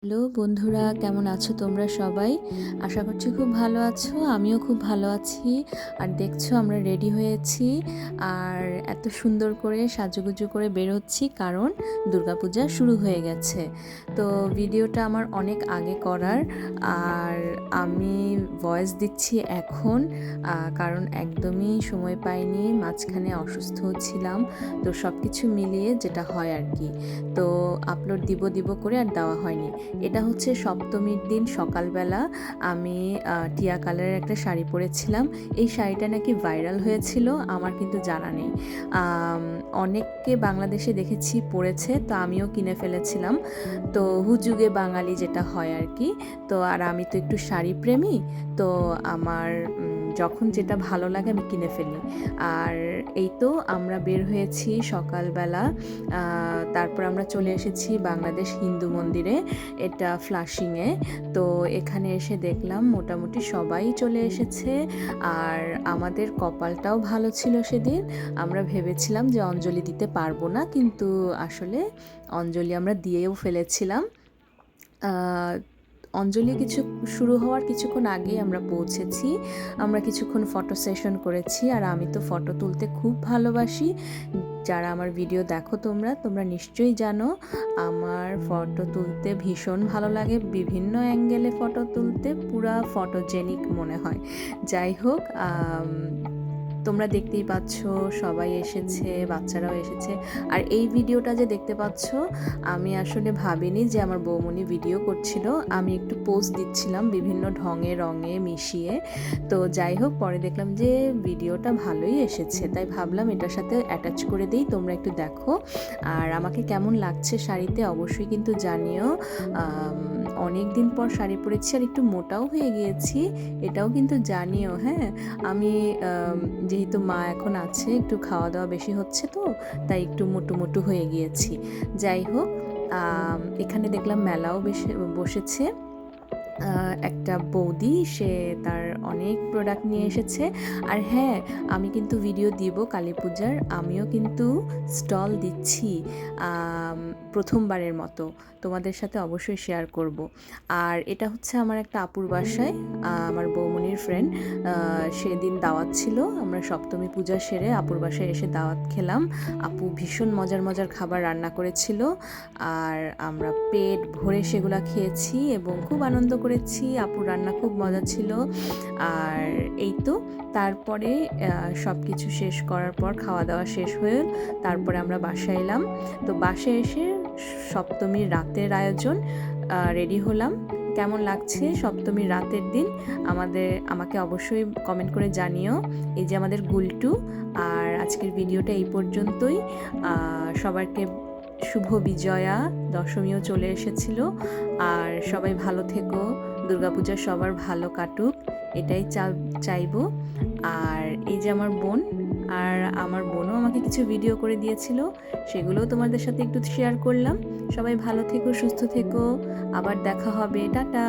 Hello বন্ধুরা, কেমন আছো তোমরা সবাই? আশা করছি খুব ভালো আছো। আমিও খুব ভালো আছি। আর দেখছো আমরা রেডি হয়েছি আর এত সুন্দর করে সাজুগুজু করে বের হচ্ছি, কারণ দুর্গাপূজা শুরু হয়ে গেছে। তো ভিডিওটা আমার অনেক আগে করার, আর আমি ভয়েস দিচ্ছি এখন, কারণ একদমই সময় পাইনি, মাঝখানে অসুস্থ ছিলাম। তো সব কিছু মিলিয়ে যেটা হয় আর কি, তো আপলোড দিব করে আর দেওয়া হয়নি। এটা হচ্ছে সপ্তমীর দিন সকালবেলা আমি টিয়া কালারের একটা শাড়ি পরেছিলাম। এই শাড়িটা নাকি ভাইরাল হয়েছিল, আমার কিন্তু জানা নেই। অনেককে বাংলাদেশে দেখেছি পরেছে, তো আমিও কিনে ফেলেছিলাম। তো হুজুগে বাঙালি যেটা হয় আর কি। তো আর আমি তো একটু শাড়ি প্রেমী, তো আমার যখন যেটা ভালো লাগে আমি কিনে ফেলি। আর এই তো আমরা বের হয়েছি সকালবেলা। তারপর আমরা চলে এসেছি বাংলাদেশ হিন্দু মন্দিরে, এটা ফ্লাশিংয়ে। তো এখানে এসে দেখলাম মোটামুটি সবাই চলে এসেছে। আর আমাদের কপালটাও ভালো ছিল সেদিন। আমরা ভেবেছিলাম যে অঞ্জলি দিতে পারবো না, কিন্তু আসলে অঞ্জলি আমরা দিয়েও ফেলেছিলাম। অঞ্জলি শুরু হওয়ার কিছুক্ষণ আগেই আমরা পৌঁছেছি। আমরা কিছুক্ষণ ফটো সেশন করেছি, আর আমি তো ফটো তুলতে খুব ভালোবাসি। যারা আমার ভিডিও দেখো তোমরা নিশ্চয়ই জানো আমার ফটো তুলতে ভীষণ ভালো লাগে, বিভিন্ন অ্যাঙ্গেলে ফটো তুলতে পুরা ফটোজেনিক মনে হয়। যাই হোক, তোমরা দেখতেই পাচ্ছ সবাই এসেছে, বাচ্চারাও এসেছে। আর এই ভিডিওটা যে দেখতে পাচ্ছ, আমি আসলে ভাবিনি যে আমার বৌমনি ভিডিও করছিল, আমি একটু পোজ দিচ্ছিলাম বিভিন্ন ঢঙে রঙে মিশিয়ে। তো যাই হোক, পরে দেখলাম যে ভিডিওটা ভালোই এসেছে, তাই ভাবলাম এটার সাথে অ্যাটাচ করে দিই, তোমরা একটু দেখো। আর আমাকে কেমন লাগছে শাড়িতে অবশ্যই কিন্তু জানিও। অনেক দিন পর শাড়ি পরেছি আর একটু মোটাও হয়ে গিয়েছি, এটাও কিন্তু জানিও। হ্যাঁ, আমি যেহেতু মা এখন আছে, একটু খাওয়া দাওয়া বেশি হচ্ছে, তো তাই একটু মোটু হয়ে গিয়েছি। যাই হোক, এখানে দেখলাম মেলাও বসেছে। একটা বৌদি, সে তার অনেক প্রোডাক্ট নিয়ে এসেছে। আর হ্যাঁ, আমি কিন্তু ভিডিও দিব কালী পূজার, আমিও কিন্তু স্টল দিচ্ছি প্রথমবারের মতো, তোমাদের সাথে অবশ্যই শেয়ার করব। আর এটা হচ্ছে আমার একটা আপুর বাসায়, আমার বৌমনির ফ্রেন্ড, সেদিন দাওয়াত ছিল, আমরা সপ্তমী পূজা সেরে আপুর বাসায় এসে দাওয়াত খেলাম। আপু ভীষণ মজার খাবার রান্না করেছিল, আর আমরা পেট ভরে সেগুলা খেয়েছি এবং খুব আনন্দ করেছি। আপুর রান্না খুব মজা ছিল। আর এই তো, তারপরে সব কিছু শেষ করার পর, খাওয়া দাওয়া শেষ হয়ে তারপরে আমরা বাসায় এলাম। তো বাসায় এসে সপ্তমীর রাতের আয়োজন, রেডি হলাম। কেমন লাগছে সপ্তমীর রাতের দিন আমাকে অবশ্যই কমেন্ট করে জানিও। এই যে আমাদের গুলটু। আর আজকের ভিডিওটা এই পর্যন্তই। সবাইকে শুভ বিজয়া দশমীও চলে এসেছিল, আর সবাই ভালো থেকো, দুর্গাপূজা সবার ভালো কাটুক, এটাই চাইবো। আর এই যে আমার বোন, আর আমার বোনও আমাকে কিছু ভিডিও করে দিয়েছিল, সেগুলোও তোমাদের সাথে একটু শেয়ার করলাম। সবাই ভালো থেকো, সুস্থ থেকো, আবার দেখা হবে, টাটা।